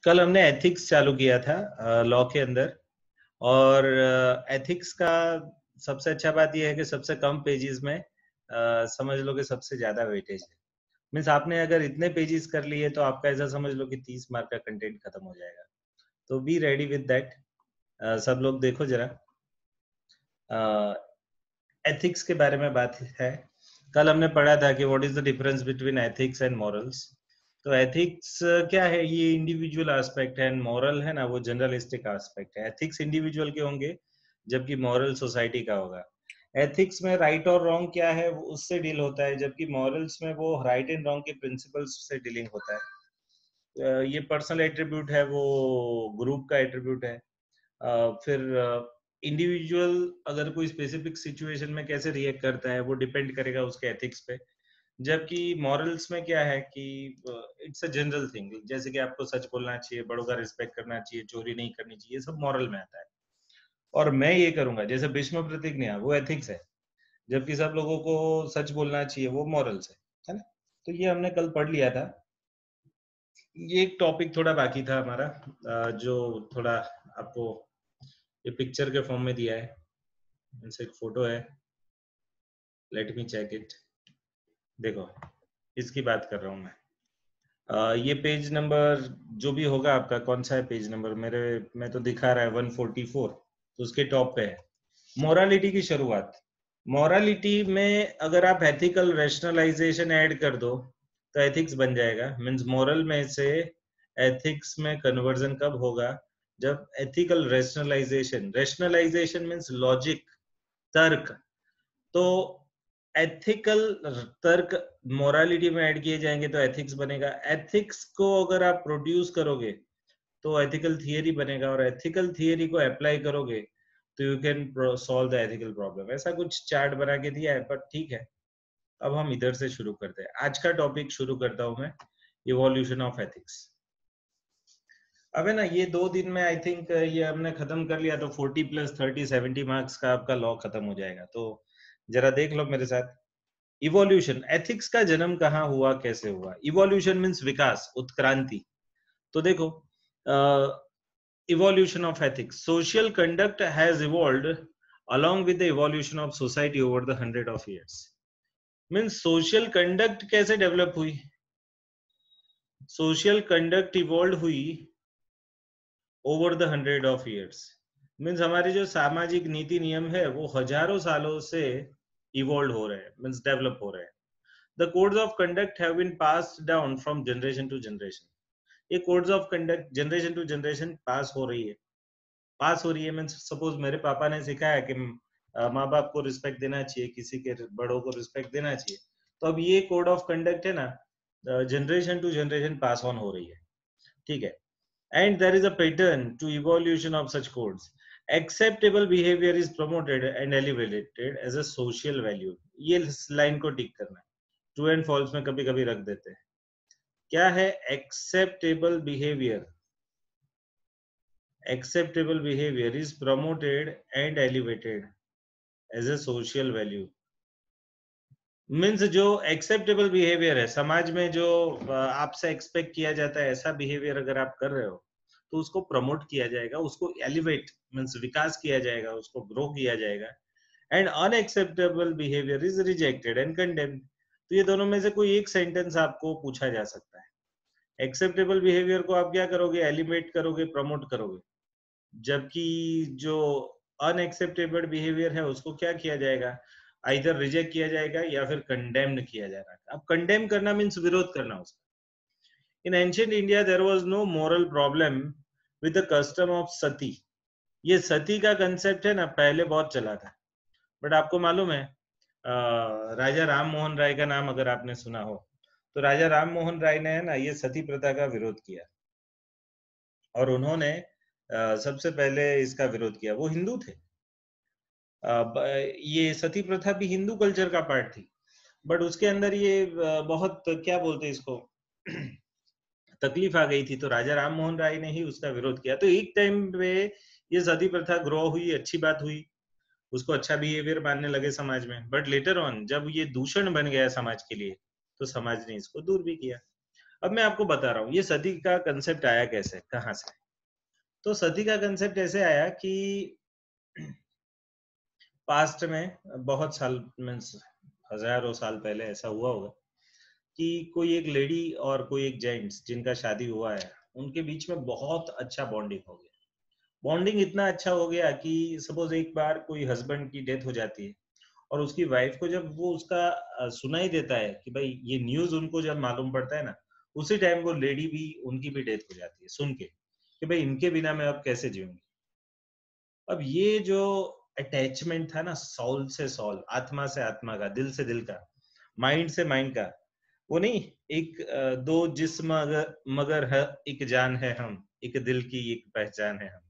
कल हमने एथिक्स चालू किया था लॉ के अंदर। और एथिक्स का सबसे अच्छा बात यह है कि सबसे कम पेजेस में समझ लो कि सबसे ज्यादा वेटेज है। मीन्स आपने अगर इतने पेजेस कर लिए तो आपका ऐसा समझ लो कि 30 मार्क का कंटेंट खत्म हो जाएगा। तो बी रेडी विद दैट। सब लोग देखो जरा, एथिक्स के बारे में बात है। कल हमने पढ़ा था कि what is the difference between ethics and morals. तो एथिक्स क्या है, ये इंडिविजुअल एस्पेक्ट है, एंड मॉरल है ना वो जनरलिस्टिक एस्पेक्ट है। एथिक्स इंडिविजुअल के होंगे जबकि मॉरल सोसाइटी का होगा। एथिक्स में राइट और रॉन्ग क्या है वो उससे डील होता है, जबकि मॉरल्स में वो राइट एंड रॉन्ग के प्रिंसिपल्स से डीलिंग होता है। ये पर्सनल एट्रीब्यूट है, वो ग्रुप का एट्रीब्यूट है। फिर इंडिविजुअल अगर कोई स्पेसिफिक सिचुएशन में कैसे रिएक्ट करता है वो डिपेंड करेगा उसके एथिक्स पे। जबकि मॉरल्स में क्या है कि इट्स अ जनरल थिंग, जैसे कि आपको सच बोलना चाहिए, बड़ों का रिस्पेक्ट करना चाहिए, चोरी नहीं करनी चाहिए, ये सब मॉरल में आता है। और मैं ये करूंगा जैसे भीष्म प्रतिज्ञा, वो एथिक्स है, जबकि सब लोगों को सच बोलना चाहिए, वो मॉरल्स है ना। तो ये हमने कल पढ़ लिया था। ये एक टॉपिक थोड़ा बाकी था हमारा, जो थोड़ा आपको ये पिक्चर के फॉर्म में दिया है। इनसे एक फोटो है, लेट मी चेक इट। देखो, इसकी बात कर रहा हूँ मैं। ये पेज नंबर जो भी होगा आपका, कौन सा है पेज नंबर, मेरे में तो दिखा रहा है 144। तो उसके टॉप पे है मोरालिटी की शुरुआत। मोरालिटी में अगर आप एथिकल रेशनलाइजेशन ऐड कर दो तो एथिक्स बन जाएगा। मींस मोरल में से एथिक्स में कन्वर्जन कब होगा, जब ethical rationalization, rationalization means logic, तर्क। तो एथिकल तर्क मोरालिटी में ऐड किए जाएंगे तो एथिक्स बनेगा। एथिक्स को अगर आप प्रोड्यूस करोगे तो एथिकल थियरी बनेगा, और एथिकल थियरी को अप्लाई करोगे तो you can solve the ethical problem. ऐसा कुछ चार्ट बना के दिया है, पर ठीक है। अब हम इधर से शुरू करते हैं। आज का टॉपिक शुरू करता हूं मैं, इवोल्यूशन ऑफ एथिक्स। अब है ना, ये 2 दिन में आई थिंक ये हमने खत्म कर लिया तो 40 + 30 70 मार्क्स का आपका लॉ खत्म हो जाएगा। तो जरा देख लो मेरे साथ। इवोल्यूशन, एथिक्स का जन्म कहाँ हुआ, कैसे हुआ? इवोल्यूशन मींस विकास, उत्क्रांति। तो देखो, evolution of ethics, social conduct has evolved along with the evolution of society over the 100 of years। Means social conduct कैसे डेवलप हुई? सोशल कंडक्ट इवॉल्व हुई over the 100 of years। Means हमारे जो सामाजिक नीति नियम है वो हजारों सालों से इवॉल्व हो रहे हैं, मीन्स डेवलप हो रहे हैं। The codes of conduct have been passed down from generation to generation। ये codes of conduct generation to generation pass हो रही है। पास हो रही है मीन्स सपोज मेरे पापा ने सिखाया कि माँ बाप को रिस्पेक्ट देना चाहिए, किसी के बड़ों को रिस्पेक्ट देना चाहिए। तो अब ये कोड ऑफ कंडक्ट है ना, generation to generation pass on हो रही है, ठीक है। And there is a pattern to evolution of such codes. Acceptable behaviour is promoted and elevated as a social value. ये लाइन को टिक करना है, ट्रू एंड फॉल्स में कभी कभी रख देते हैं। क्या है acceptable behaviour? Acceptable behaviour is promoted and elevated as a social value. Means जो एक्सेप्टेबल बिहेवियर है, समाज में जो आपसे एक्सपेक्ट किया जाता है ऐसा बिहेवियर अगर आप कर रहे हो तो उसको प्रमोट किया जाएगा, उसको एलिवेट मीन्स विकास किया जाएगा, उसको ग्रो किया जाएगा। And unacceptable behaviour is rejected and condemned. तो ये दोनों में से कोई एक सेंटेंस आपको पूछा जा सकता है। एक्सेप्टेबल बिहेवियर को आप क्या करोगे? एलिवेट करोगे, प्रमोट करोगे। जबकि जो अनएक्सेप्टेबल बिहेवियर है उसको क्या किया जाएगा? आइदर रिजेक्ट किया जाएगा या फिर कंडेम्ड किया जाएगा। अब कंडेम करना मीन्स विरोध करना उसका। In ancient India there was no moral problem with the custom of sati. ये सती का कंसेप्ट है ना, पहले बहुत चला था। बट आपको मालूम है, राजा राम मोहन राय का नाम अगर आपने सुना हो, तो राजा राम मोहन राय ने है ना ये सती प्रथा का विरोध किया। और उन्होंने सबसे पहले इसका विरोध किया। वो हिंदू थे। ये सती प्रथा भी हिंदू कल्चर का पार्ट थी, बट उसके अंदर ये बहुत क्या बोलते हैं इसको तकलीफ आ गई थी, तो राजा राम मोहन राय ने ही उसका विरोध किया। तो एक टाइम पे ये सती प्रथा ग्रो हुई, अच्छी बात हुई, उसको अच्छा बिहेवियर मानने लगे समाज में। बट लेटर ऑन जब ये दूषण बन गया समाज के लिए तो समाज ने इसको दूर भी किया। अब मैं आपको बता रहा हूँ ये सती का कंसेप्ट आया कैसे, कहाँ से। तो सती का कंसेप्ट ऐसे आया कि पास्ट में बहुत साल मीन्स हजारों साल पहले ऐसा हुआ होगा कि कोई एक लेडी और कोई एक जेंट्स जिनका शादी हुआ है, उनके बीच में बहुत अच्छा बॉन्डिंग हो गया। बॉन्डिंग इतना अच्छा हो गया कि सपोज एक बार कोई हस्बैंड की डेथ हो जाती है और उसकी वाइफ को जब वो उसका सुनाई देता है कि भाई ये न्यूज उनको जब मालूम पड़ता है ना, उसी टाइम वो लेडी भी उनकी भी डेथ हो जाती है सुन के कि भाई इनके बिना मैं अब कैसे जीऊंगी। अब ये जो अटैचमेंट था ना, सॉल से सॉल, आत्मा से आत्मा का, दिल से दिल का, माइंड से माइंड का, वो नहीं, एक दो जिस्म मगर मगर है, एक जान है हम, एक दिल की एक पहचान है हम,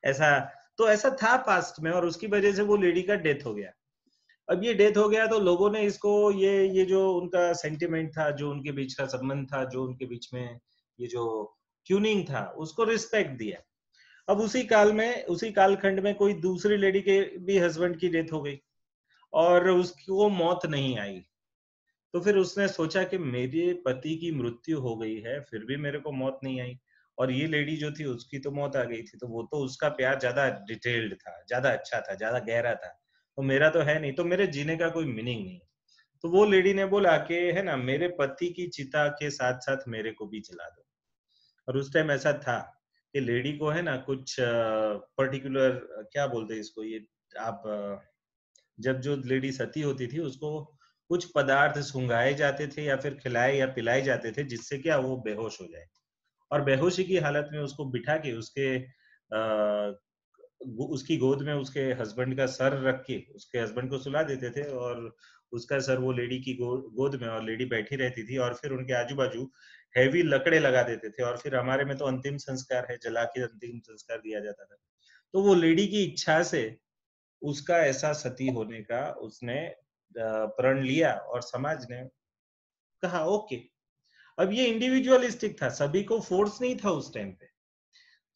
ऐसा। तो ऐसा था पास्ट में और उसकी वजह से वो लेडी का डेथ हो गया। अब ये डेथ हो गया तो लोगों ने इसको ये जो उनका सेंटिमेंट था, जो उनके बीच का संबंध था, जो उनके बीच में ये जो ट्यूनिंग था, उसको रिस्पेक्ट दिया। अब उसी काल में, उसी कालखंड में कोई दूसरी लेडी के भी हस्बैंड की डेथ हो गई और उसको मौत नहीं आई। तो फिर उसने सोचा कि मेरे पति की मृत्यु हो गई है फिर भी मेरे को मौत नहीं आई, और ये लेडी जो थी उसकी तो मौत आ गई थी, तो वो तो उसका प्यार ज्यादा डिटेल्ड था, ज्यादा अच्छा था, ज्यादा गहरा था, तो मेरा तो है नहीं, तो मेरे जीने का कोई मीनिंग नहीं। तो वो लेडी ने बोला कि है ना, मेरे पति की चिता के साथ साथ मेरे को भी जला दो। और उस टाइम ऐसा था कि लेडी को है ना कुछ पर्टिकुलर, क्या बोलते हैं इसको, ये आप जब जो लेडी सती होती थी उसको कुछ पदार्थ सुंघाए जाते थे या फिर खिलाए या पिलाए जाते थे जिससे क्या वो बेहोश हो जाए, और बेहोशी की हालत में उसको बिठा के उसके उसकी गोद में उसके हस्बैंड का सर रख के उसके हस्बैंड को सुला देते थे, और उसका सर वो लेडी की गोद में, और लेडी बैठी रहती थी, और फिर उनके आजू बाजू हैवी लकड़े लगा देते थे, और फिर हमारे में तो अंतिम संस्कार है, जला के अंतिम संस्कार दिया जाता था। तो वो लेडी की इच्छा से उसका ऐसा सती होने का उसने प्रण लिया, और समाज ने कहा ओके। अब ये इंडिविजुअलिस्टिक था, सभी को फोर्स नहीं था उस टाइम पे।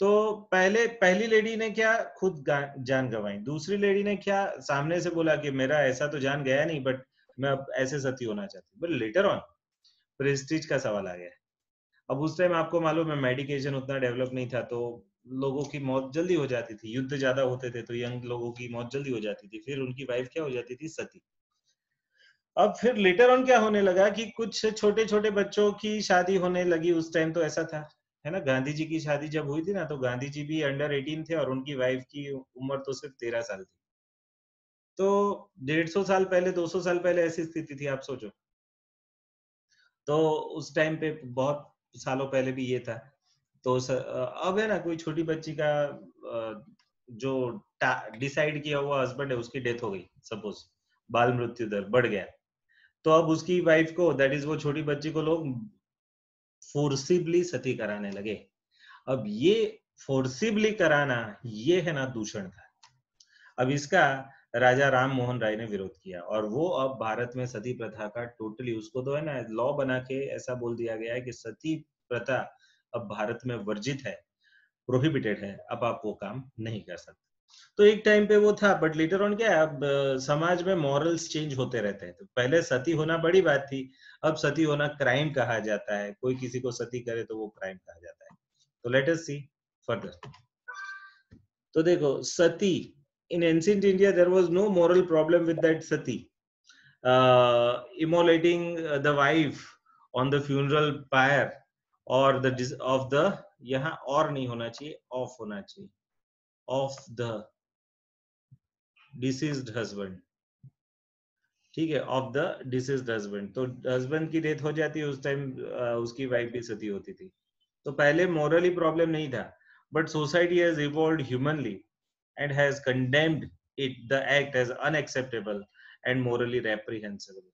तो पहले पहली लेडी ने क्या खुद जान गंवाई, दूसरी लेडी ने क्या सामने से बोला कि मेरा ऐसा तो जान गया नहीं, बट मैं अब ऐसे सती होना चाहती हूँ, बट लेटर ऑन प्रेस्टीज का सवाल आ गया। अब उस टाइम आपको मालूम है मेडिकेशन उतना डेवलप नहीं था, तो लोगों की मौत जल्दी हो जाती थी, युद्ध ज्यादा होते थे तो यंग लोगों की मौत जल्दी हो जाती थी, फिर उनकी वाइफ क्या हो जाती थी, सती। अब फिर लेटर ऑन क्या होने लगा कि कुछ छोटे छोटे बच्चों की शादी होने लगी, उस टाइम तो ऐसा था, है ना। गांधी जी की शादी जब हुई थी ना, तो गांधी जी भी अंडर 18 थे और उनकी वाइफ की उम्र तो सिर्फ 13 साल थी। तो 150 साल पहले, 200 साल पहले ऐसी स्थिति थी, आप सोचो। तो उस टाइम पे बहुत सालों पहले भी ये था। तो अब है ना कोई छोटी बच्ची का जो डिसाइड किया हुआ हस्बैंड है उसकी डेथ हो गई, सपोज बाल मृत्यु दर बढ़ गया, तो अब उसकी वाइफ को, दैट इज वो छोटी बच्ची को, लोग फोर्सिबली सती कराने लगे। अब ये फोर्सिबली कराना, ये है ना दूषण था। अब इसका राजा राम मोहन राय ने विरोध किया, और वो अब भारत में सती प्रथा का टोटली, उसको तो है ना लॉ बना के ऐसा बोल दिया गया है कि सती प्रथा अब भारत में वर्जित है, प्रोहिबिटेड है, अब आप वो काम नहीं कर सकते। तो एक टाइम पे वो था, बट लेटर ऑन क्या है, अब समाज में मॉरल्स चेंज होते रहते हैं। तो पहले सती होना बड़ी बात थी, अब सती होना क्राइम कहा जाता है, कोई किसी को सती करे तो वो क्राइम कहा जाता है। तो लेट अस सी फर्दर। तो देखो sati, in ancient India there was no moral problem with that sati immolating the wife on the funeral pyre, और द ऑफ द, यहाँ और नहीं होना चाहिए, ऑफ होना चाहिए, ऑफ द डिसीज्ड हस्बैंड, ठीक है, ऑफ द डिसीज्ड हस्बैंड। तो हस्बैंड की डेथ हो जाती है उस टाइम, उसकी वाइफ भी सती होती थी। तो पहले मॉरली प्रॉब्लम नहीं था, but society has evolved humanly and has condemned it the act as unacceptable and morally reprehensible.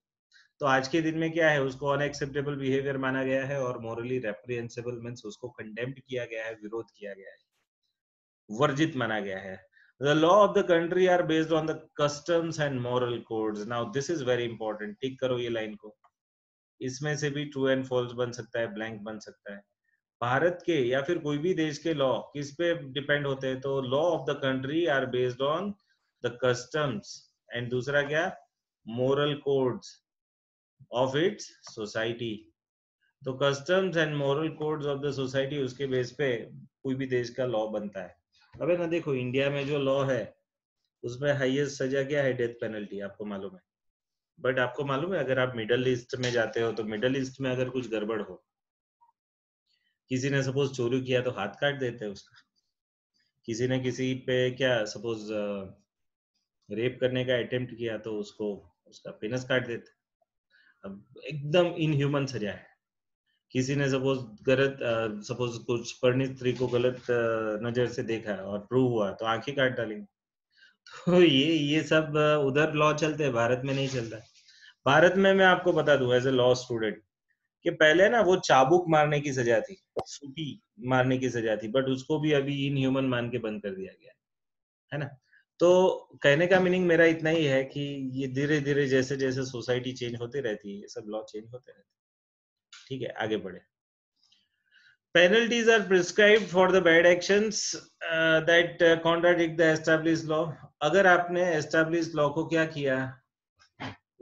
तो आज के दिन में क्या है, उसको अनएक्सेप्टेबल बिहेवियर माना गया है, और मोरली रेप्रीहेंसिबल मींस उसको कंडेम्ड किया गया है, विरोध किया गया है, वर्जित माना गया है। The law of the country are based on the customs and moral codes. Now this is very important. टिक करो ये लाइन को, इसमें से भी ट्रू एंड फॉल्स बन सकता है, ब्लैंक बन सकता है। भारत के या फिर कोई भी देश के लॉ किस पे डिपेंड होते हैं, तो law of the country are based on the customs and दूसरा क्या, moral codes of its society. तो customs and moral codes of the society, उसके बेस पे कोई भी देश का लॉ बनता है। अबे ना देखो, इंडिया में जो लॉ है उसमें हाईएस्ट सजा क्या है? डेथ पेनल्टी, आपको मालूम है। बट आपको मालूम है, अगर आप मिडल ईस्ट में जाते हो तो मिडल ईस्ट में अगर कुछ गड़बड़ हो, किसी ने सपोज चोरी किया तो हाथ काट देते हैं उसका। किसी ने किसी पे क्या सपोज रेप करने का अटेम्प्ट किया तो उसको उसका पेनस काट देते। अब एकदम इनह्यूमन सजा है। किसी ने सपोज गलत सपोज कुछ परिणीत स्त्री को गलत नजर से देखा और प्रूव हुआ तो आंखें काट डालेंगे। तो ये सब उधर लॉ चलते हैं, भारत में नहीं चलता। भारत में मैं आपको बता दूं एज ए लॉ स्टूडेंट कि पहले ना वो चाबुक मारने की सजा थी, सूटी मारने की सजा थी, बट उसको भी अभी इनह्यूमन मान के बंद कर दिया गया है ना। तो कहने का मीनिंग मेरा इतना ही है कि ये धीरे धीरे जैसे जैसे सोसाइटी चेंज होती रहती है, ये सब लॉ चेंज होते रहते हैं। ठीक है, आगे बढ़े। Penalties are prescribed for the bad actions that contradict the established law. अगर आपने established law को क्या किया,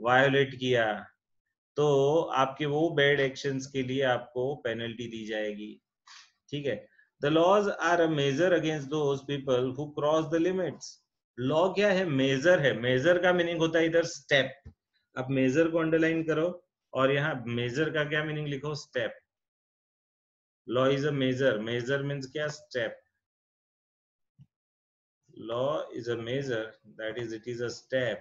वायोलेट किया, तो आपके वो बैड एक्शंस के लिए आपको पेनल्टी दी जाएगी। ठीक है। The laws are a measure against those people who cross the limits. Law क्या है? मेजर है। मेजर का मीनिंग होता है इधर स्टेप। आप मेजर को अंडरलाइन करो और यहाँ मेजर का क्या मीनिंग लिखो? Step. Law is a measure. Measure means क्या? Step. Law is a measure, that is, it is a step.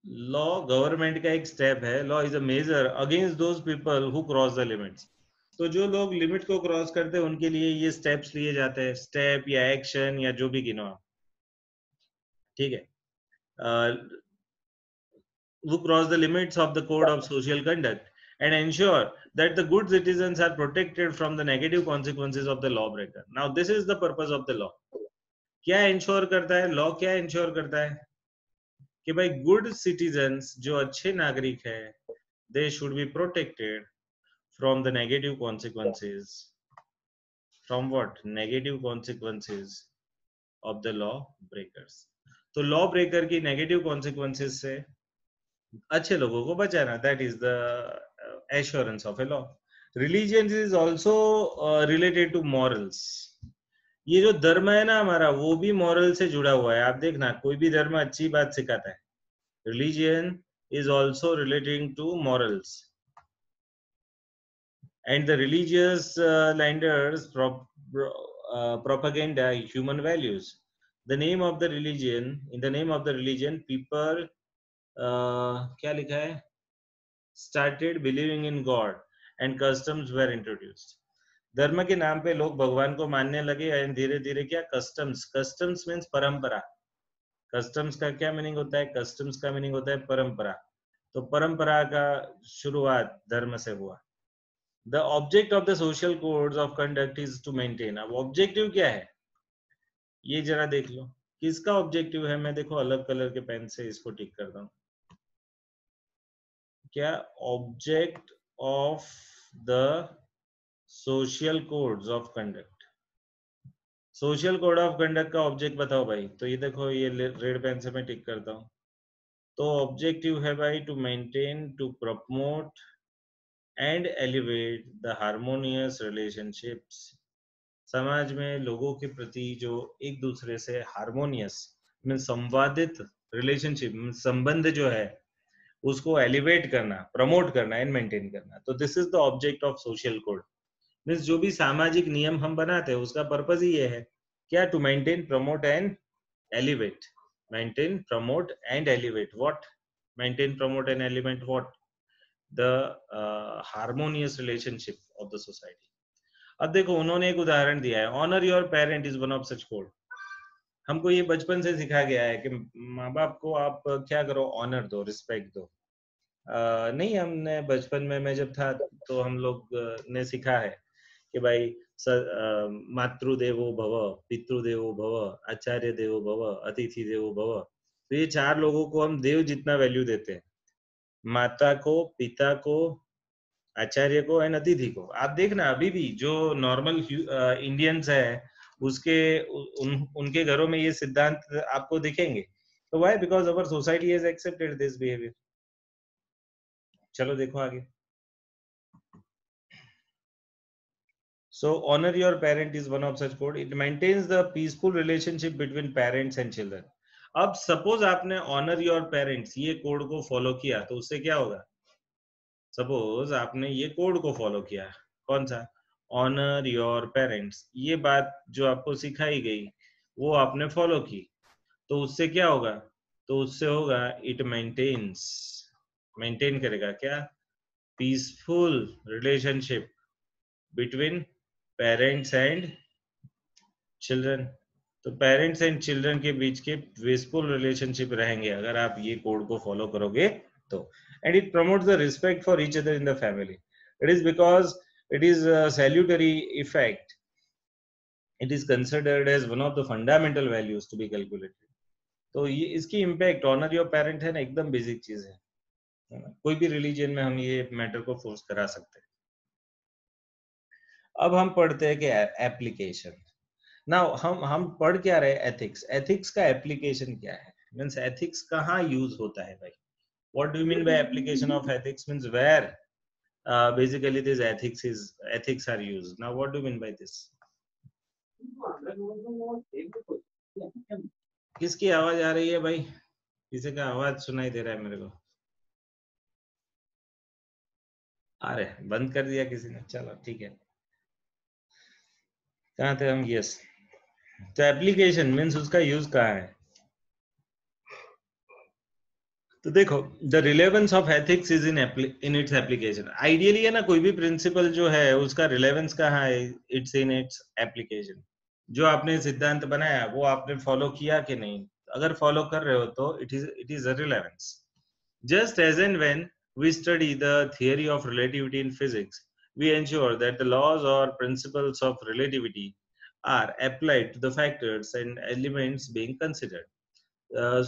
Law government का एक स्टेप है। Law is a measure against those people who cross the limits. तो जो लोग limit को cross करते हैं उनके लिए ये स्टेप्स लिए जाते हैं, स्टेप या एक्शन या जो भी गिनो आप। ठीक है। who cross the limits of the code of social conduct and ensure that the good citizens are protected from the negative consequences of the lawbreaker. Now this is the purpose of the law. क्या ensure करता है law? क्या ensure करता है कि भाई good citizens, जो अच्छे नागरिक है, they should be protected from the negative consequences. From what? Negative consequences of the law breakers. तो लॉ ब्रेकर की नेगेटिव कॉन्सिक्वेंसेज से अच्छे लोगों को बचाना, that is the assurance of a law. Religion is also related to morals. ये जो धर्म है ना हमारा, वो भी मॉरल से जुड़ा हुआ है। आप देखना, कोई भी धर्म अच्छी बात सिखाता है। Religion is also relating to morals, and the religious leaders propaganda human values. The name of the religion, in the name of the religion, people क्या लिखा है? Started believing in God, and customs were introduced. धर्म के नाम पे लोग भगवान को मानने लगे और धीरे धीरे क्या? कस्टम्स। कस्टम्स मीन्स परंपरा। कस्टम्स का क्या मीनिंग होता है? कस्टम्स का मीनिंग होता है परंपरा। तो परंपरा का शुरुआत धर्म से हुआ। The object of the social codes of conduct is to maintain. अब ऑब्जेक्टिव क्या है ये जरा देख लो। किसका ऑब्जेक्टिव है? मैं देखो अलग कलर के पेन से इसको टिक करता हूँ। क्या? Object of the social codes of conduct. Social code of conduct का ऑब्जेक्ट बताओ भाई। तो ये देखो, ये रेड पेन से मैं टिक करता हूँ। तो ऑब्जेक्टिव है भाई to maintain, to promote and elevate the harmonious relationships. समाज में लोगों के प्रति जो एक दूसरे से हार्मोनियस में संवादित रिलेशनशिप, संबंध जो है, उसको एलिवेट करना, प्रमोट करना एंड मेंटेन करना। तो this is the object of social code. Means जो भी सामाजिक नियम हम बनाते हैं उसका पर्पज ही ये है क्या? To maintain, promote and elevate. Maintain, promote and elevate what? Maintain, promote and elevate what? the harmonious relationship of the society. अब देखो, उन्होंने एक उदाहरण दिया है, honour your parent is one of such code. हमको ये बचपन से सिखा गया है कि माँ बाप को आप क्या करो? ऑनर दो, रिस्पेक्ट दो। नहीं, हमने बचपन में, मैं जब था तो हम लोग ने सिखा है कि भाई मातृदेवो भव, पितृदेवो भव, आचार्य देवो भव, अतिथि देवो भव। तो ये चार लोगों को हम देव जितना वैल्यू देते हैं। माता को, पिता को, आचार्य को एंड अतिथि को। आप देखना अभी भी जो नॉर्मल इंडियंस है उसके उनके घरों में ये सिद्धांत आपको दिखेंगे तो why? Because our society has accepted this behavior. चलो देखो आगे. So honor your parent is one of such code. It maintains the peaceful relationship between parents and children. अब सपोज आपने ऑनर योर पेरेंट्स ये कोड को follow किया तो उससे क्या होगा? सपोज आपने ये कोड को फॉलो किया, कौन सा? ऑनर योर पेरेंट्स, ये बात जो आपको सिखाई गई वो आपने फॉलो की, तो उससे क्या होगा? तो उससे होगा इट मेंटेन करेगा क्या? Peaceful relationship between parents and children. तो पेरेंट्स एंड चिल्ड्रन के बीच के पीसफुल रिलेशनशिप रहेंगे अगर आप ये कोड को फॉलो करोगे तो. And it promotes the respect for each other in the family. It is because it is a salutary effect. It is considered as one of the fundamental values to be calculated. तो ये इसकी impact honour your parent है ना, एकदम basic चीज है ना? कोई भी रिलीजन में हम ये मैटर को फोर्स करा सकते हैं. अब हम पढ़ते हैं कि एप्लीकेशन. नाउ हम पढ़ क्या रहे? एथिक्स. एथिक्स का एप्लीकेशन क्या है? मींस एथिक्स कहाँ यूज होता है भाई? What do you mean by application of ethics? Means where basically this ethics are used. Now what do you mean by this? किसकी आवाज आ रही है भाई? किसी का आवाज सुनाई दे रहा है मेरे को. अरे बंद कर दिया किसी ने. चलो ठीक है. कहाँ थे हम? यस. तो एप्लीकेशन मीन्स उसका यूज कहाँ है? तो देखो, the relevance of ethics is in its application. Ideally है ना, कोई भी प्रिंसिपल जो है उसका रिलेवेंस कहाँ है? It's in its application. जो आपने सिद्धांत बनाया वो आपने फॉलो किया कि नहीं? अगर फॉलो कर रहे हो तो it is a relevance. Just as and when we study the theory of relativity in physics, we ensure that the laws or principles of relativity are applied to the factors and elements being considered.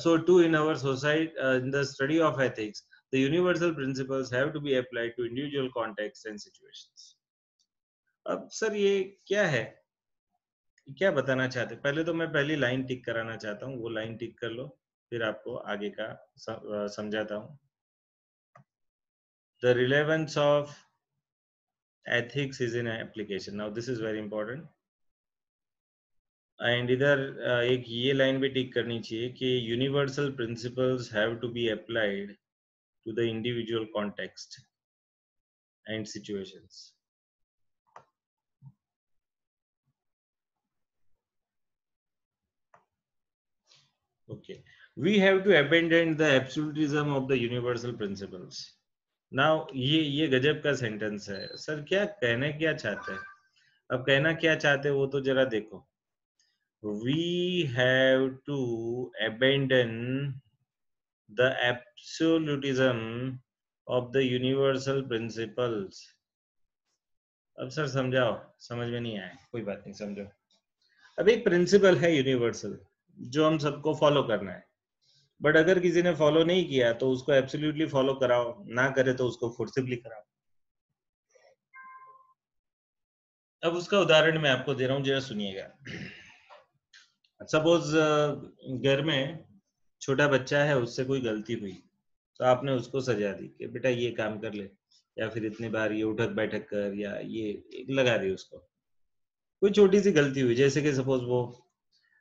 So too in our society, in the study of ethics, the universal principles have to be applied to individual contexts and situations. अब sir ये क्या है? क्या बताना चाहते? पहले तो मैं पहली लाइन टिक कराना चाहता हूँ, वो लाइन टिक कर लो, फिर आपको आगे का समझाता हूँ. The relevance of ethics is in application. Now this is very important. And इधर एक ये लाइन भी टिक करनी चाहिए कि universal principles have to be applied to the individual context and situations. Okay, we have to abandon the absolutism of the universal principles. Now ये गजब का सेंटेंस है सर. क्या कहने क्या चाहते हैं? अब कहना क्या चाहते हैं वो तो जरा देखो. We have to abandon the absolutism of the universal principles. अब सर समझाओ. समझ में नहीं आया, कोई बात नहीं, समझो. अब एक प्रिंसिपल है यूनिवर्सल जो हम सबको फॉलो करना है, बट अगर किसी ने फॉलो नहीं किया तो उसको एब्सोल्युटली फॉलो कराओ, ना करे तो उसको फोर्सिबली कराओ. अब उसका उदाहरण मैं आपको दे रहा हूँ, जरा सुनिएगा. सपोज घर में छोटा बच्चा है, उससे कोई गलती हुई तो आपने उसको सजा दी कि बेटा ये काम कर ले, या फिर इतनी बार ये उठक बैठक कर, या ये लगा दी उसको. कोई छोटी सी गलती हुई, जैसे कि सपोज वो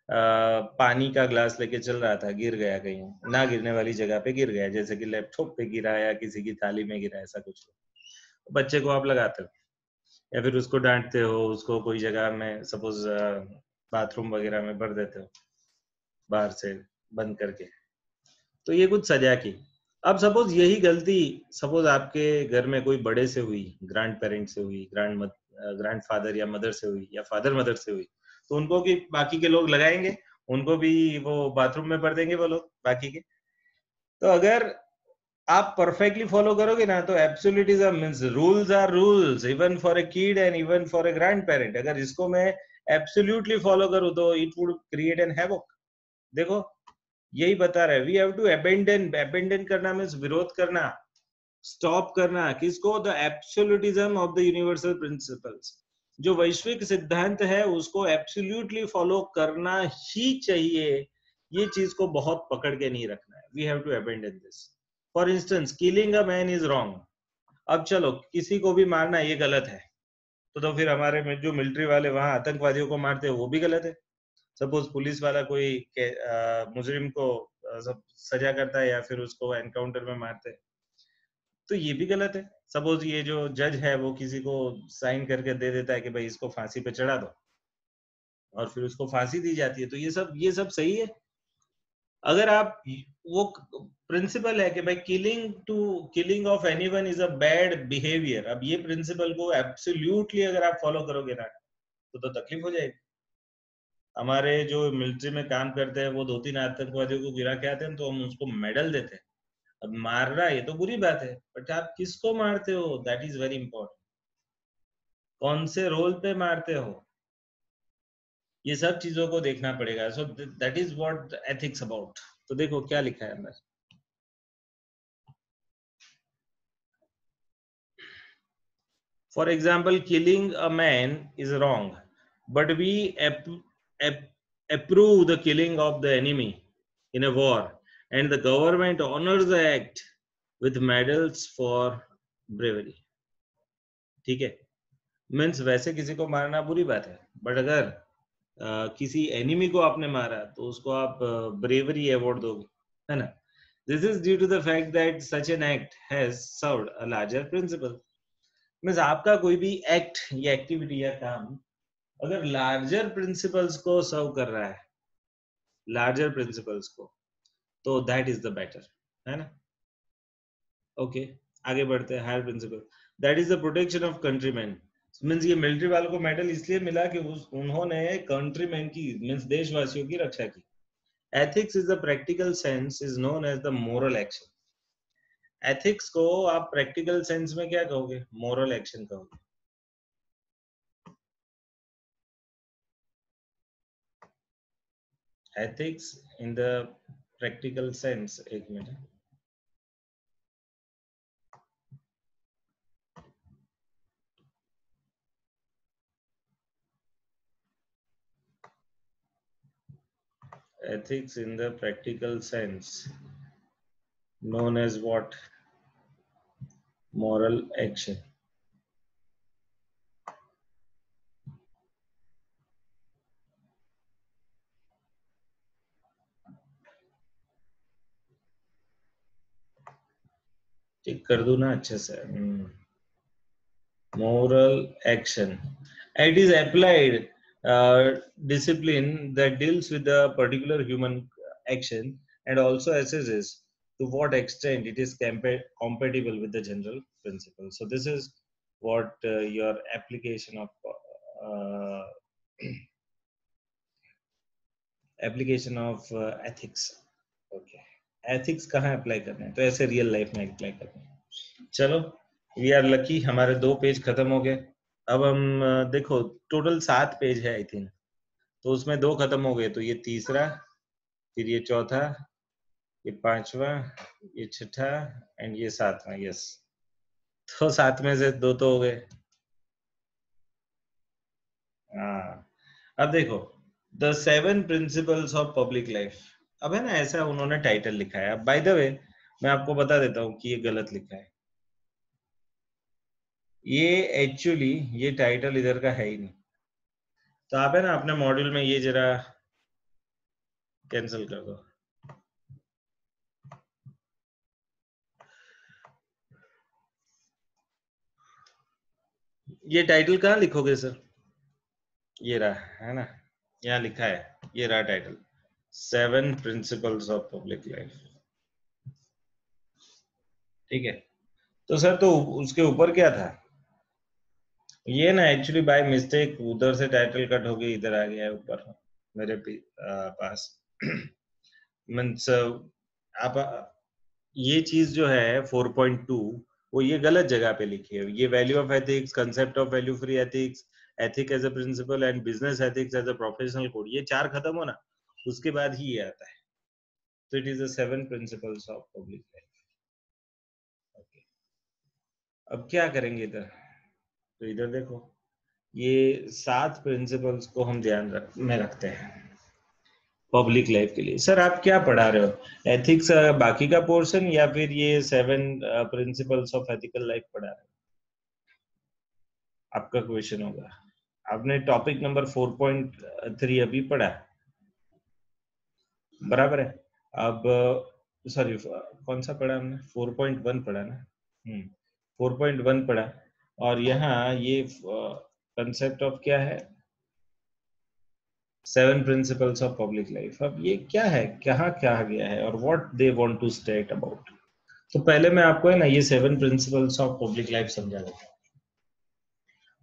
पानी का ग्लास लेके चल रहा था, गिर गया कहीं ना गिरने वाली जगह पे गिर गया, जैसे कि लैपटॉप पे गिरा या किसी की थाली में गिरा, ऐसा कुछ. बच्चे को आप लगाते हो या फिर उसको डांटते हो, उसको कोई जगह में सपोज बाथरूम वगैरह में भर देते हो बाहर से बंद करके, तो ये कुछ सजा की. अब सपोज यही गलती सपोज आपके घर में कोई बड़े से हुई, ग्रैंड पेरेंट से हुई, ग्रैंड फादर या मदर से हुई, या फादर मदर से हुई, तो उनको कि बाकी के लोग लगाएंगे, उनको भी वो बाथरूम में भर देंगे वो लोग बाकी के. तो अगर आप परफेक्टली फॉलो करोगे ना तो absolutism means rules are rules even for a kid and even for a grandparent. अगर इसको मैं एब्सोल्युटली फॉलो करूं तो it would create an havoc. देखो यही बता रहा है. वी हैव टू अबेंडन करना मींस विरोध करना, स्टॉप करना. किसको? The absolutism of the universal principles. जो वैश्विक सिद्धांत है उसको एब्सोल्युटली फॉलो करना ही चाहिए, ये चीज को बहुत पकड़ के नहीं रखना है. We have to abandon this. For instance, killing a man is wrong. अब चलो, किसी को भी मारना ये गलत है, तो फिर हमारे में जो मिलिट्री वाले वहां आतंकवादियों को मारते हैं वो भी गलत है. सपोज पुलिस वाला कोई मुजरिम को सब सजा करता है या फिर उसको एनकाउंटर में मारते हैं, तो ये भी गलत है. सपोज ये जो जज है वो किसी को साइन करके दे देता है कि भाई इसको फांसी पे चढ़ा दो, और फिर उसको फांसी दी जाती है, तो ये सब सही है. अगर आप वो प्रिंसिपल है कि भाई killing of anyone is a bad behaviour, अब ये प्रिंसिपल को एब्सोल्युटली अगर आप फॉलो करोगे ना, तो तकलीफ हो जाएगी. हमारे जो मिलिट्री में काम करते हैं वो 2-3 आतंकवादियों को गिरा के आते हैं, तो हम उसको मेडल देते हैं. अब मारना ये तो बुरी बात है, बट आप किसको मारते हो, दैट इज वेरी इंपॉर्टेंट. कौन से रोल पे मारते हो, ये सब चीजों को देखना पड़ेगा. So that is what ethics about. तो देखो क्या लिखा है अंदर. For example, killing a man is wrong, but we approve the killing of the enemy in a war, and the government honors the act with medals for bravery. ठीक है, means वैसे किसी को मारना बुरी बात है, बट अगर किसी एनिमी को आपने मारा तो उसको आप ब्रेवरी अवार्ड दोगे, है ना. This is due to the fact that such an act has served a larger principle. Means आपका कोई भी एक्ट या एक्टिविटी या काम अगर लार्जर प्रिंसिपल्स को सर्व कर रहा है, लार्जर प्रिंसिपल्स को, तो दैट इज द बेटर, है ना. ओके, आगे बढ़ते हैं. Higher principle, that is the protection of countryman. Means ये मिलिट्री वालों को मेडल इसलिए मिला कि उन्होंने कंट्रीमैन की, मीन्स देशवासियों की रक्षा की. Ethics is the practical sense is known as the moral action. Ethics को आप प्रैक्टिकल सेंस में क्या कहोगे, मोरल एक्शन कहोगे. ethics in the practical sense, एक minute. Ethics in the practical sense known as what, moral action. ठीक कर दूं ना अच्छे से. moral action, it is applied discipline that deals with a particular human action and also assesses to what extent it is compatible with the general principle. So this is what your application of uh, application of ethics. Okay, ethics कहाँ apply करना है, तो ऐसे real life में apply करना है. चलो, we are lucky, हमारे 2 पेज खत्म हो गए. अब हम देखो, टोटल 7 पेज है आई थिंक, तो उसमें 2 खत्म हो गए, तो ये तीसरा, फिर ये चौथा, ये 5वां, ये 6ठा एंड ये 7वां. यस, तो 7 में से 2 तो हो गए. हाँ, अब देखो, the 7 principles of public life. अब है ना, ऐसा उन्होंने टाइटल लिखा है. अब बाय द वे मैं आपको बता देता हूँ कि ये गलत लिखा है. ये एक्चुअली ये टाइटल इधर का है ही नहीं. तो आप है ना अपने मॉड्यूल में ये जरा कैंसिल कर दो. ये टाइटल कहाँ लिखोगे सर, ये रहा है ना, यहाँ लिखा है, ये रहा title, 7 principles of public life. ठीक है, तो सर तो उसके ऊपर क्या था, ये ना एक्चुअली बाय मिस्टेक उधर से टाइटल कट हो गई, इधर आ गया है ऊपर मेरे पास. मीन्स आप ये चीज जो है 4.2, वो ये गलत जगह पे लिखी है. ये value of ethics, concept of value free ethics, ethic as a principle and business ethics as a professional code, ये 4 खत्म हो ना, उसके बाद ही ये आता है. तो it is the 7 principles of public life. Okay, अब क्या करेंगे इधर, तो इधर देखो, ये 7 प्रिंसिपल्स को हम ध्यान में रखते हैं. पब्लिक लाइफ के लिए। सर आप क्या पढ़ा रहे हो, एथिक्स बाकी का पोर्शन या फिर ये 7 प्रिंसिपल्स ऑफ एथिकल लाइफ पढ़ा रहे हो? आपका क्वेश्चन होगा। आपने टॉपिक नंबर 4.3 अभी पढ़ा, बराबर है। अब सॉरी कौन सा पढ़ा हमने, 4.1 पढ़ा ना। 4.1 पढ़ा, और यहाँ ये कंसेप्ट ऑफ क्या है, 7 प्रिंसिपल्स ऑफ पब्लिक लाइफ। अब ये क्या है, कहाँ कहा गया है, और what they want to state about. तो पहले मैं आपको है ना ये 7 प्रिंसिपल्स ऑफ पब्लिक लाइफ समझा देता हूँ,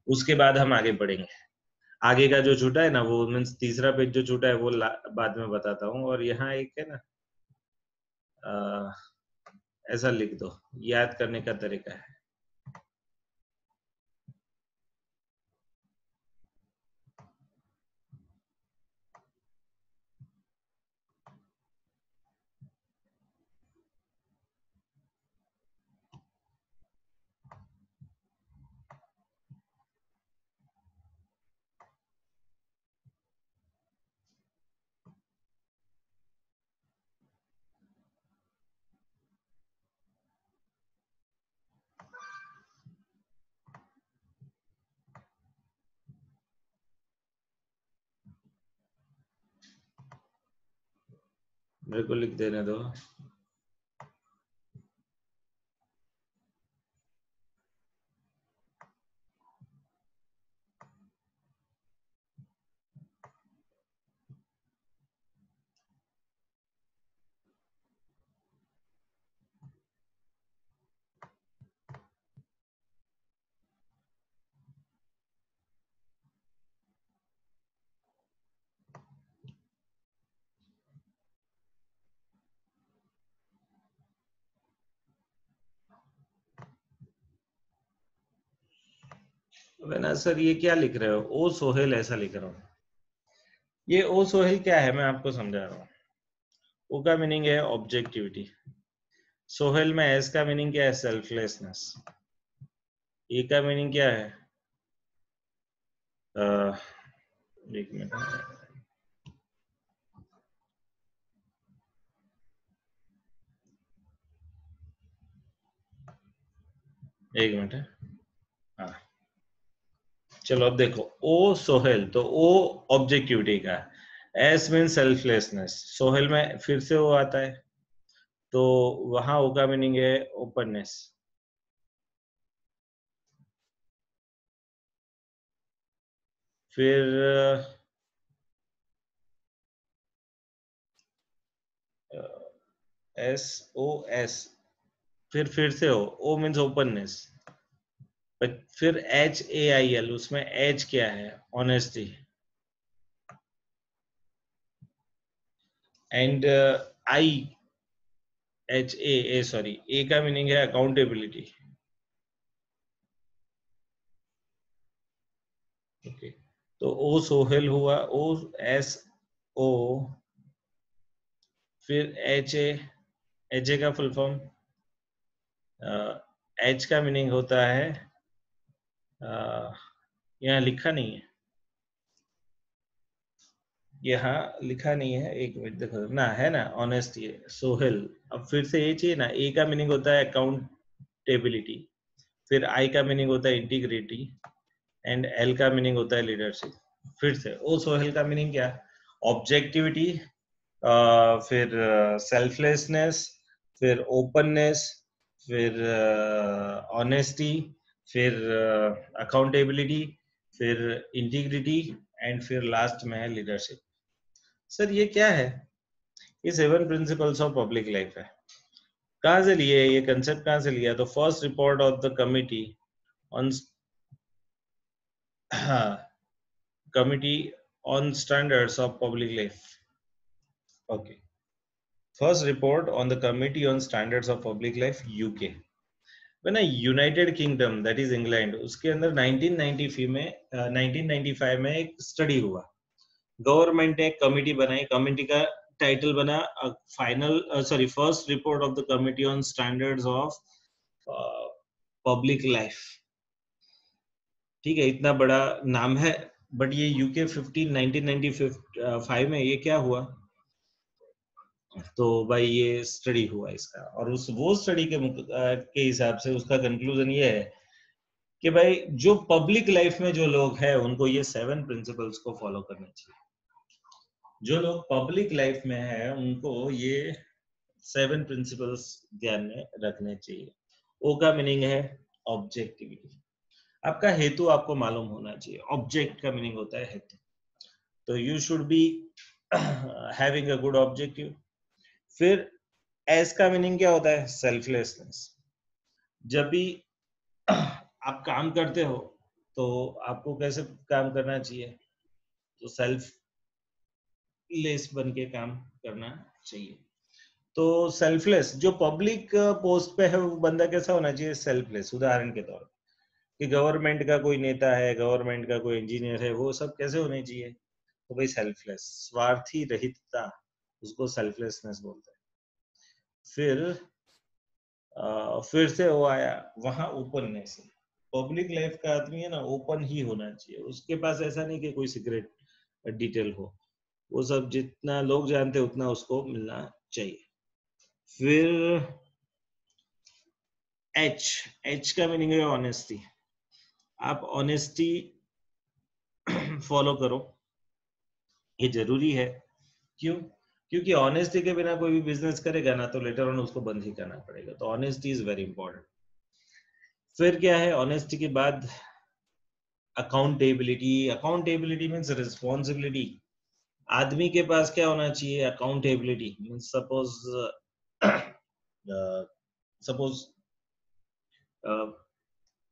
उसके बाद हम आगे बढ़ेंगे। आगे का जो छूटा है ना, वो मीन्स तीसरा पेज जो छूटा है वो बाद में बताता हूँ। और यहाँ एक है ना ऐसा लिख दो, याद करने का तरीका है। मेरे को लिख देने दो। ना सर ये क्या लिख रहे हो, ओ सोहेल ऐसा लिख रहा हूँ। ये ओ सोहेल क्या है मैं आपको समझा रहा हूँ। ओ का मीनिंग है ऑब्जेक्टिविटी। सोहेल में एस का मीनिंग क्या है, सेल्फलेसनेस। ए का मीनिंग क्या है, एक मिनट, एक मिनट है। हाँ चलो अब देखो, ओ सोहेल तो ओ ऑब्जेक्टिविटी का, एस मीन सेल्फलेसनेस, सोहेल में फिर से वो आता है, तो वहां ओ का मीनिंग है ओपननेस। फिर एस ओ एस, फिर से ओ मीन्स ओपननेस। फिर एच ए आई एल, उसमें एच क्या है, honesty. And I H A sorry A का मीनिंग है अकाउंटेबिलिटी। ओके, तो ओ सोहेल हुआ, ओ एस ओ, फिर एच ए का फुल फॉर्म, एच का मीनिंग होता है यहाँ लिखा नहीं है, यहाँ लिखा नहीं है, एक मिनट देखो ना, है ना ऑनेस्टी है सोहेल। अब फिर से ये चाहिए ना, ए का मीनिंग होता है अकाउंटेबिलिटी, फिर आई का मीनिंग होता है इंटीग्रिटी, एंड एल का मीनिंग होता है लीडरशिप। फिर से ओ सोहेल का मीनिंग क्या, ऑब्जेक्टिविटी, फिर सेल्फलेसनेस, फिर ओपननेस, फिर ऑनेस्टी, फिर अकाउंटेबिलिटी, फिर इंटीग्रिटी, एंड फिर लास्ट में है लीडरशिप। सर ये क्या है, ये 7 प्रिंसिपल्स ऑफ पब्लिक लाइफ है। कहाँ से लिए ये कंसेप्ट, कहाँ से लिया, तो first report of the committee on committee on standards of public life. Okay, first report on the committee on standards of public life UK, ना United Kingdom that is England, उसके अंदर 1995 में 1995 में एक स्टडी हुआ। गवर्नमेंट ने एक committee बनाई, कमिटी का टाइटल बना final sorry first report of the committee on standards of public life. ठीक है, इतना बड़ा नाम है, बट ये यूके 1995 में ये क्या हुआ, तो भाई ये स्टडी हुआ इसका, और उस वो स्टडी के हिसाब से उसका कंक्लूजन ये है कि भाई जो पब्लिक लाइफ में जो लोग हैं उनको ये 7 प्रिंसिपल्स को फॉलो करना चाहिए। जो लोग पब्लिक लाइफ में है उनको ये 7 प्रिंसिपल्स ध्यान में रखने चाहिए। ओ का मीनिंग है ऑब्जेक्टिविटी। आपका हेतु आपको मालूम होना चाहिए। ऑब्जेक्ट का मीनिंग होता है हेतु। तो you should be having a good objective. फिर एस का मीनिंग क्या होता है? सेल्फलेसनेस। जब भी आप काम करते हो तो आपको कैसे काम करना चाहिए? तो सेल्फ लेस बन के काम करना चाहिए। तो सेल्फलेस, जो पब्लिक पोस्ट पे है वो बंदा कैसा होना चाहिए? सेल्फलेस। उदाहरण के तौर कि गवर्नमेंट का कोई नेता है, गवर्नमेंट का कोई इंजीनियर है, वो सब कैसे होने चाहिए? तो भाई सेल्फलेस, स्वार्थी रहितता, उसको सेल्फलेसनेस बोलते हैं। फिर से वो आया वहां ओपननेस। पब्लिक लाइफ का आदमी है ना, ओपन ही होना चाहिए। उसके पास ऐसा नहीं कि कोई सीक्रेट डिटेल हो, वो सब जितना लोग जानते उतना उसको मिलना चाहिए। फिर एच का मीनिंग है ऑनेस्टी। आप ऑनेस्टी फॉलो करो, ये जरूरी है। क्यों? क्योंकि ऑनेस्टी के बिना कोई भी बिजनेस करेगा ना तो लेटर ऑन उसको बंद ही करना पड़ेगा। तो ऑनेस्टी इज वेरी इंपॉर्टेंट। फिर क्या है ऑनेस्टी के बाद? अकाउंटेबिलिटी। Accountability means responsibility. आदमी के पास क्या होना चाहिए? अकाउंटेबिलिटी मीन्स सपोज सपोज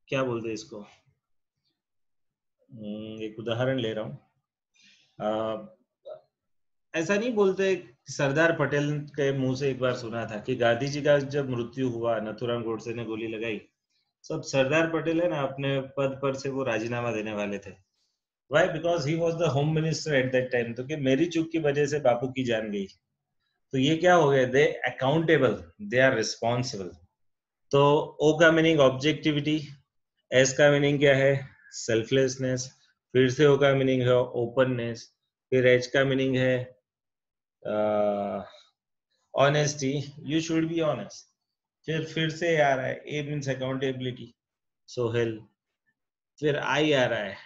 क्या बोलते हैं इसको, एक उदाहरण ले रहा हूँ। ऐसा नहीं बोलते, सरदार पटेल के मुंह से एक बार सुना था कि गांधी जी का जब मृत्यु हुआ, नथुराम गोडसे ने गोली लगाई, सब सरदार पटेल है ना अपने पद पर से वो राजीनामा देने वाले थे। Why? Because he was the home minister at that time. तो कि मेरी चूक की वजह से बापू की जान गई, तो ये क्या हो गए? दे अकाउंटेबल, दे आर रिस्पॉन्सिबल। तो ओ का मीनिंग ऑब्जेक्टिविटी, एस का मीनिंग क्या है? सेल्फलेसनेस। फिर से ओ का मीनिंग है ओपननेस। फिर एच का मीनिंग है honesty, you should be honest. फिर से आ रहा है ए मीन्स अकाउंटेबिलिटी, सोहेल। फिर आई आ रहा है।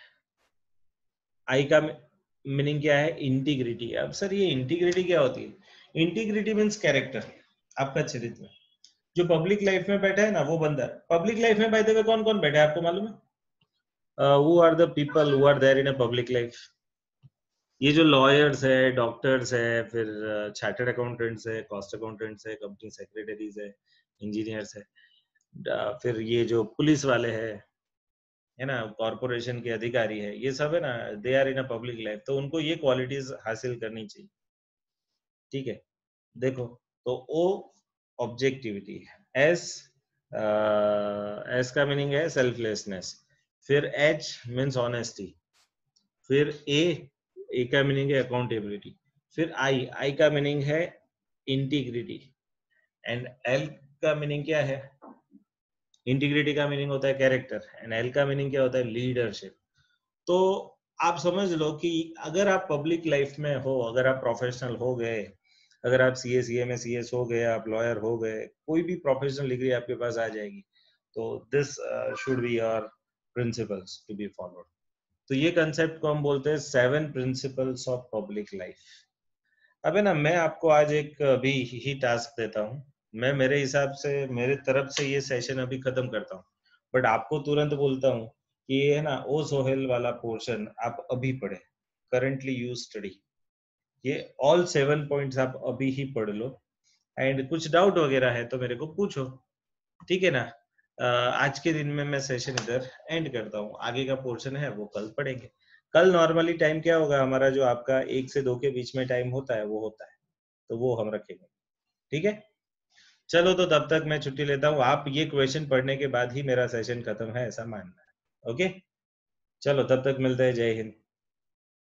आई का मीनिंग क्या है? इंटीग्रिटी। अब सर ये इंटीग्रिटी क्या होती है? इंटीग्रिटी मीन्स कैरेक्टर, आपका चरित्र। जो पब्लिक लाइफ में बैठा है ना वो बंदा, पब्लिक लाइफ में बैठे हुए कौन कौन बैठा है आपको मालूम है? Who are the people who are there in a public life? ये जो लॉयर्स है, डॉक्टर्स है, फिर चार्टर्ड अकाउंटेंट्स है, कॉस्ट अकाउंटेंट्स है, कंपनी सेक्रेटरीज है, इंजीनियर्स है, फिर ये जो पुलिस वाले है ना, कॉर्पोरेशन के अधिकारी है, ये सब है ना, they are in a public life. तो उनको ये क्वालिटीज हासिल करनी चाहिए। ठीक है, देखो, तो ओ ऑब्जेक्टिविटी, एस एस का मीनिंग है सेल्फलेसनेस। फिर एच मीन्स ऑनेस्टी। फिर ए का मीनिंग है अकाउंटेबिलिटी। फिर आई का मीनिंग है इंटीग्रिटी। एंड एल का मीनिंग क्या है? इंटीग्रिटी का मीनिंग होता है कैरेक्टर, एंड एल का मीनिंग क्या होता है? लीडरशिप। तो आप समझ लो कि अगर आप पब्लिक लाइफ में हो, अगर आप प्रोफेशनल हो गए, अगर आप सीए सीए में सीएस हो गए, आप लॉयर हो गए, कोई भी प्रोफेशनल डिग्री आपके पास आ जाएगी, तो this should be your principles to be followed. तो ये कंसेप्ट को हम बोलते हैं 7 प्रिंसिपल्स ऑफ पब्लिक लाइफ। अब है ना, मैं आपको आज एक अभी ही टास्क देता हूँ। मैं मेरे हिसाब से, मेरे तरफ से ये सेशन अभी खत्म करता हूँ, बट आपको तुरंत बोलता हूँ कि ये है ना ओ सोहेल वाला पोर्शन आप अभी पढ़े, करंटली यू स्टडी। ये ऑल 7 पॉइंट्स आप अभी ही पढ़ लो, एंड कुछ डाउट वगैरह है तो मेरे को पूछो, ठीक है ना? आज के दिन में मैं सेशन इधर एंड करता हूँ। आगे का पोर्शन है वो कल पढ़ेंगे। कल नॉर्मली टाइम क्या होगा हमारा, जो आपका 1 से 2 के बीच में टाइम होता है वो होता है, तो वो हम रखेंगे। ठीक है, चलो तो तब तक मैं छुट्टी लेता हूँ। आप ये क्वेश्चन पढ़ने के बाद ही मेरा सेशन खत्म है ऐसा मानना है। ओके, चलो तब तक मिलते हैं। जय हिंद।